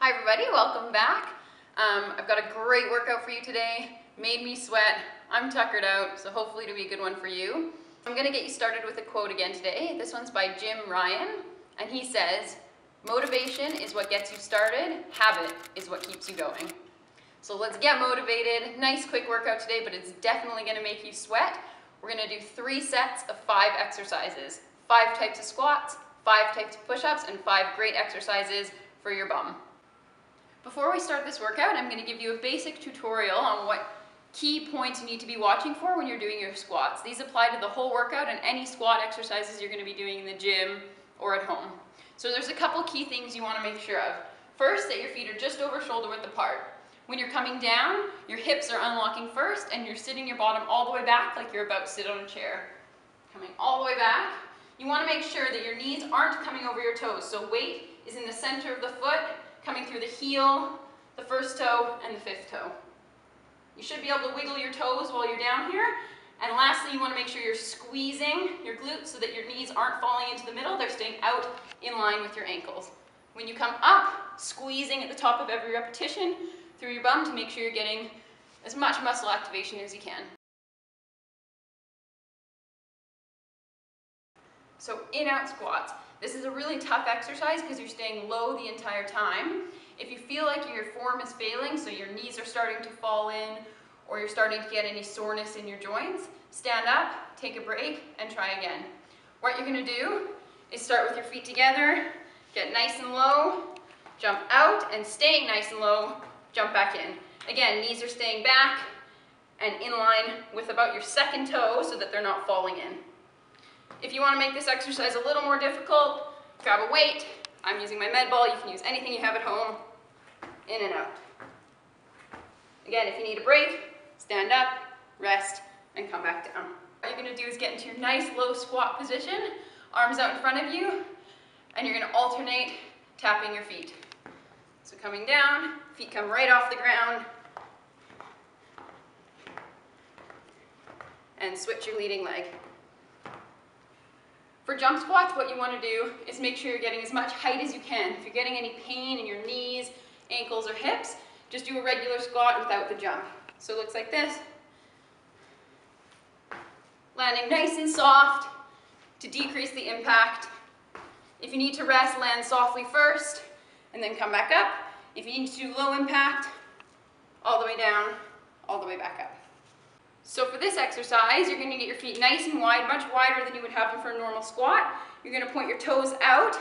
Hi everybody, welcome back. I've got a great workout for you today. Made me sweat. I'm tuckered out, so hopefully it'll be a good one for you. I'm gonna get you started with a quote again today. This one's by Jim Ryan, and he says, "Motivation is what gets you started, habit is what keeps you going." So let's get motivated. Nice quick workout today, but it's definitely gonna make you sweat. We're gonna do 3 sets of 5 exercises. 5 types of squats, 5 types of push-ups, and 5 great exercises for your bum. Before we start this workout, I'm going to give you a basic tutorial on what key points you need to be watching for when you're doing your squats. These apply to the whole workout and any squat exercises you're going to be doing in the gym or at home. So there's a couple key things you want to make sure of. First, that your feet are just over shoulder width apart. When you're coming down, your hips are unlocking first and you're sitting your bottom all the way back like you're about to sit on a chair. Coming all the way back. You want to make sure that your knees aren't coming over your toes, so weight is in the center of the foot, coming through the heel, the first toe, and the 5th toe. You should be able to wiggle your toes while you're down here. And lastly, you want to make sure you're squeezing your glutes so that your knees aren't falling into the middle, they're staying out in line with your ankles. When you come up, squeezing at the top of every repetition through your bum to make sure you're getting as much muscle activation as you can. So in-out squats. This is a really tough exercise because you're staying low the entire time. If you feel like your form is failing, so your knees are starting to fall in or you're starting to get any soreness in your joints, stand up, take a break, and try again. What you're going to do is start with your feet together, get nice and low, jump out, and staying nice and low, jump back in. Again, knees are staying back and in line with about your 2nd toe so that they're not falling in. If you want to make this exercise a little more difficult, grab a weight. I'm using my med ball. You can use anything you have at home. In and out. Again, if you need a break, stand up, rest, and come back down. What you're going to do is get into your nice low squat position, arms out in front of you, and you're going to alternate tapping your feet. So coming down, feet come right off the ground, and switch your leading leg. For jump squats, what you want to do is make sure you're getting as much height as you can. If you're getting any pain in your knees, ankles, or hips, just do a regular squat without the jump. So it looks like this. Landing nice and soft to decrease the impact. If you need to rest, land softly first, and then come back up. If you need to do low impact, all the way down, all the way back up. So for this exercise, you're going to get your feet nice and wide, much wider than you would have them for a normal squat. You're going to point your toes out,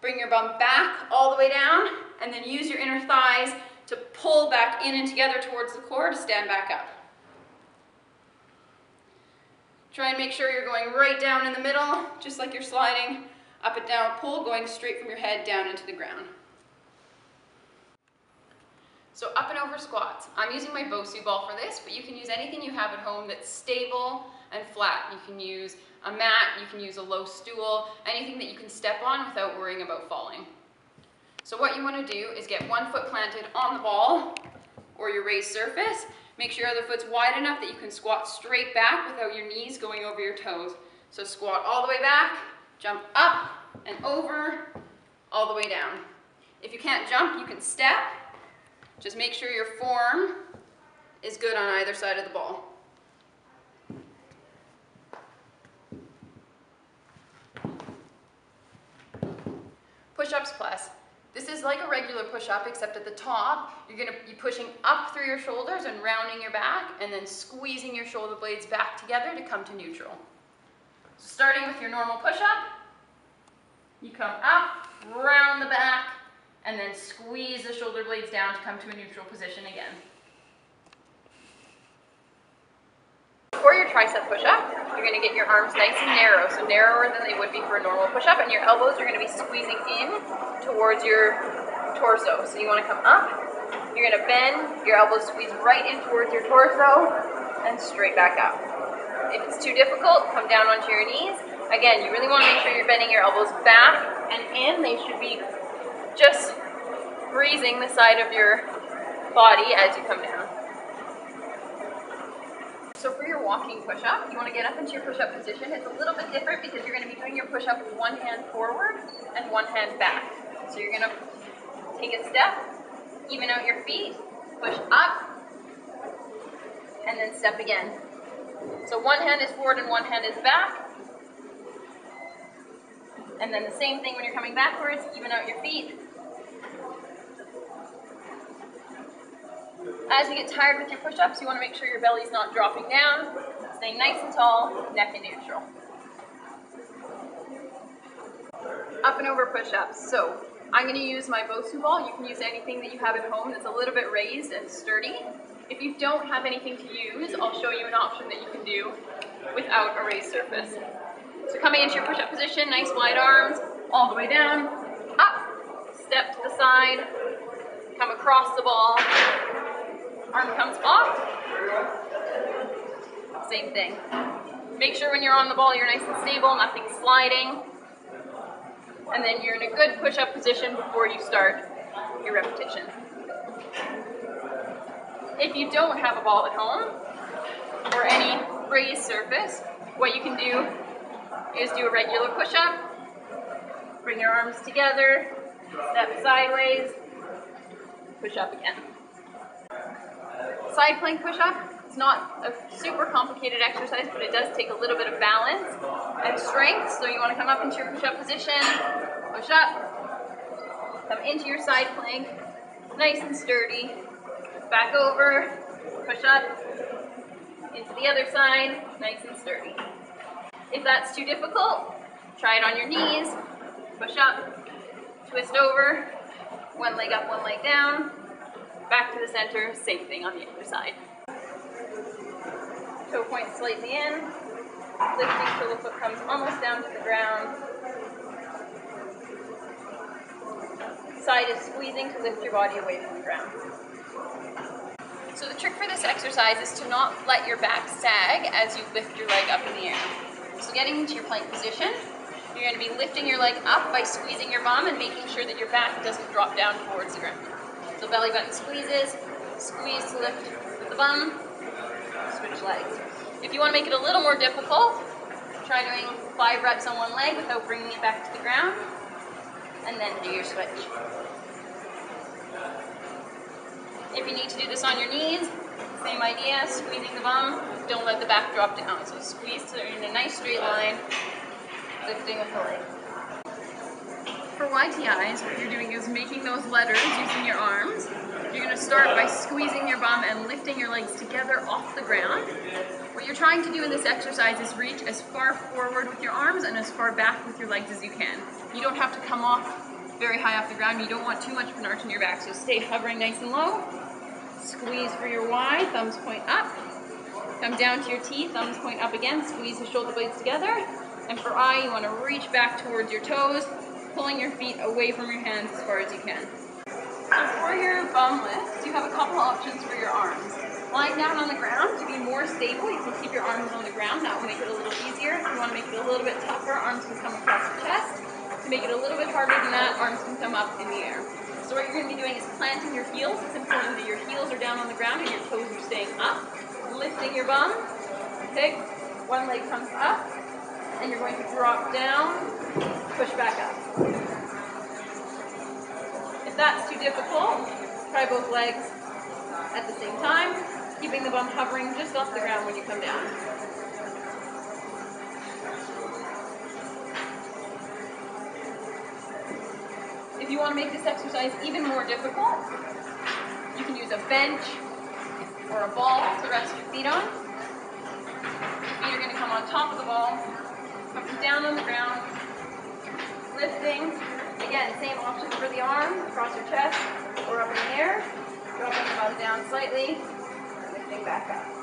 bring your bum back all the way down, and then use your inner thighs to pull back in and together towards the core to stand back up. Try and make sure you're going right down in the middle, just like you're sliding up and down a pole, going straight from your head down into the ground. So up and over squats. I'm using my Bosu ball for this, but you can use anything you have at home that's stable and flat. You can use a mat, you can use a low stool, anything that you can step on without worrying about falling. So what you want to do is get one foot planted on the ball or your raised surface. Make sure your other foot's wide enough that you can squat straight back without your knees going over your toes. So squat all the way back, jump up and over, all the way down. If you can't jump, you can step. Just make sure your form is good on either side of the ball. Push-ups plus. This is like a regular push-up, except at the top, you're going to be pushing up through your shoulders and rounding your back, and then squeezing your shoulder blades back together to come to neutral. So starting with your normal push-up, you come up, round the back, and then squeeze the shoulder blades down to come to a neutral position again. For your tricep push-up, you're going to get your arms nice and narrow, so narrower than they would be for a normal push-up, and your elbows are going to be squeezing in towards your torso. So you want to come up, you're going to bend, your elbows squeeze right in towards your torso, and straight back up. If it's too difficult, come down onto your knees. Again, you really want to make sure you're bending your elbows back and in. They should be just grazing the side of your body as you come down. So for your walking push-up, you want to get up into your push-up position. It's a little bit different because you're going to be doing your push-up with one hand forward and one hand back. So you're going to take a step, Even out your feet, push up, and then step again. So one hand is forward and one hand is back. And then the same thing when you're coming backwards, even out your feet. As you get tired with your push-ups, you want to make sure your belly's not dropping down. Staying nice and tall, neck in neutral. Up and over push-ups. So I'm going to use my Bosu ball. You can use anything that you have at home that's a little bit raised and sturdy. If you don't have anything to use, I'll show you an option that you can do without a raised surface. So coming into your push-up position, nice wide arms, all the way down, up, step to the side, come across the ball, arm comes off, same thing. Make sure when you're on the ball you're nice and stable, nothing sliding, and then you're in a good push-up position before you start your repetition. If you don't have a ball at home, or any raised surface, what you can do is do a regular push-up, bring your arms together, step sideways, push up again. Side plank push-up, it's not a super complicated exercise, but it does take a little bit of balance and strength. So you want to come up into your push-up position, push up, come into your side plank, nice and sturdy, back over, push up, into the other side, nice and sturdy. If that's too difficult, try it on your knees, push up, twist over, one leg up, one leg down, back to the center, same thing on the other side. Toe point slightly in, lifting till the foot comes almost down to the ground. Side is squeezing to lift your body away from the ground. So the trick for this exercise is to not let your back sag as you lift your leg up in the air. So getting into your plank position, you're going to be lifting your leg up by squeezing your bum and making sure that your back doesn't drop down towards the ground. So belly button squeezes, squeeze to lift with the bum, switch legs. If you want to make it a little more difficult, try doing 5 reps on one leg without bringing it back to the ground, and then do your switch. If you need to do this on your knees, same idea, squeezing the bum, don't let the back drop down. So squeeze so you're in a nice straight line, lifting with the leg. For YTIs, what you're doing is making those letters using your arms. You're going to start by squeezing your bum and lifting your legs together off the ground. What you're trying to do in this exercise is reach as far forward with your arms and as far back with your legs as you can. You don't have to come off very high off the ground. You don't want too much of an arch in your back, so stay hovering nice and low. Squeeze for your Y, thumbs point up. Come down to your T, thumbs point up again. Squeeze the shoulder blades together. And for I, you want to reach back towards your toes, pulling your feet away from your hands as far as you can. So for your bum lift, you have a couple options for your arms. Lying down on the ground, to be more stable, you can keep your arms on the ground. That will make it a little easier. If you want to make it a little bit tougher, arms can come across your chest. To make it a little bit harder than that, arms can come up in the air. So what you're going to be doing is planting your heels. It's important that your heels are down on the ground and your toes are staying up. Lifting your bum. Okay, one leg comes up, and you're going to drop down, push back up. If that's too difficult, try both legs at the same time, keeping the bum hovering just off the ground when you come down. If you want to make this exercise even more difficult, you can use a bench or a ball to rest your feet on. Your feet are going to come on top of the ball, coming down on the ground, lifting. Again, same option for the arm, across your chest or up in the air, dropping the bum down slightly, lifting back up.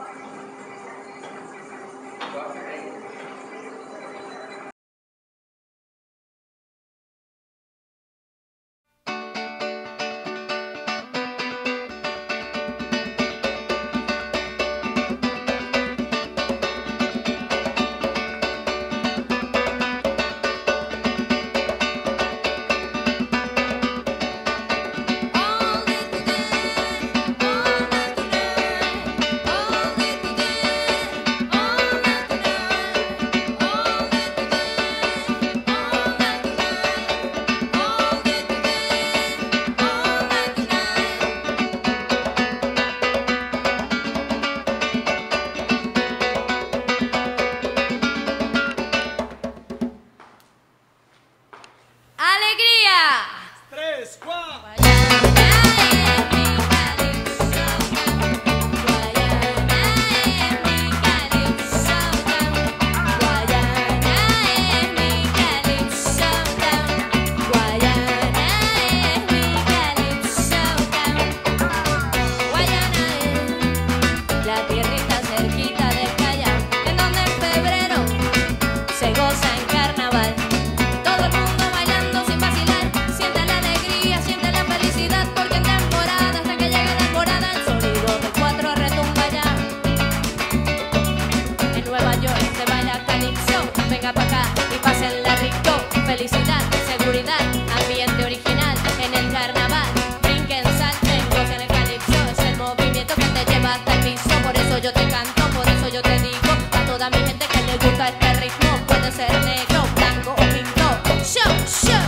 Felicidad, seguridad, ambiente original en el carnaval. Brinquen, salten, gocen el calipso. Es el movimiento que te lleva hasta el piso. Por eso yo te canto, por eso yo te digo a toda mi gente que le gusta este ritmo. Puede ser negro, blanco o pinto. Show, show.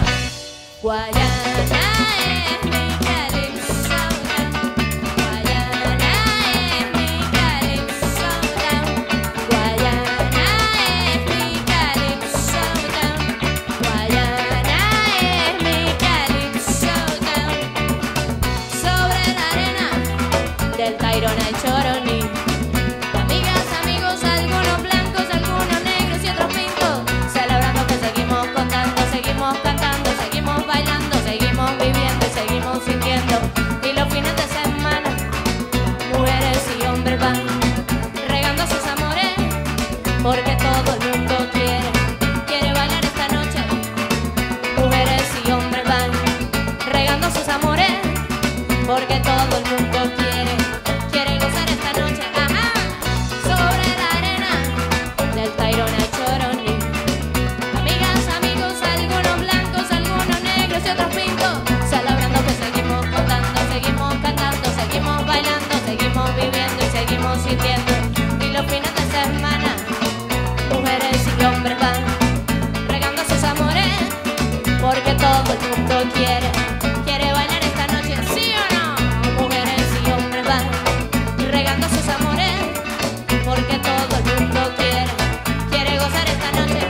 Guayana es mi calipso. Guayana es mi calipso. Guayana es mi calipso. Guayana es mi calipso. Sobre la arena del Tayrona y Choroní. Amigas, amigos, algunos blancos, algunos negros y otros pintos. Celebrando que seguimos contando, seguimos cantando, seguimos bailando, seguimos viviendo y seguimos sintiendo. Y los fines de semana, mujeres y hombres van regando sus amores, porque todo el mundo quiere bailar esta noche. Mujeres y hombres van regando sus amores, porque todo el mundo quiere gozar esta noche. Ajá. Sobre la arena del Tayrona y Choroní. Amigas, amigos, algunos blancos, algunos negros y otros pintos. Celebrando que seguimos contando, seguimos cantando, seguimos bailando, seguimos viviendo y seguimos sintiendo. Y los fines de semana, mujeres y hombres van regando sus amores, porque todo el mundo quiere bailar esta noche. ¿Sí o no? Mujeres y hombres van regando sus amores, porque todo el mundo quiere gozar esta noche.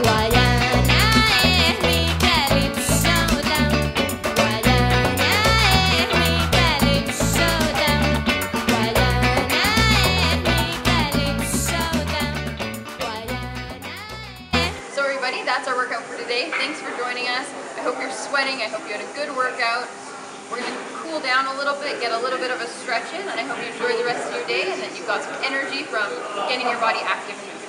Guayana es mi calipso. Guayana es mi calipso. Guayana es mi calipso. Guayana es... So everybody, that's our workout for today. Thanks for joining us. I hope you're sweating. I hope you had a good workout. We're going to cool down a little bit, get a little bit of a stretch in, and I hope you enjoy the rest of your day and that you've got some energy from getting your body active and moving.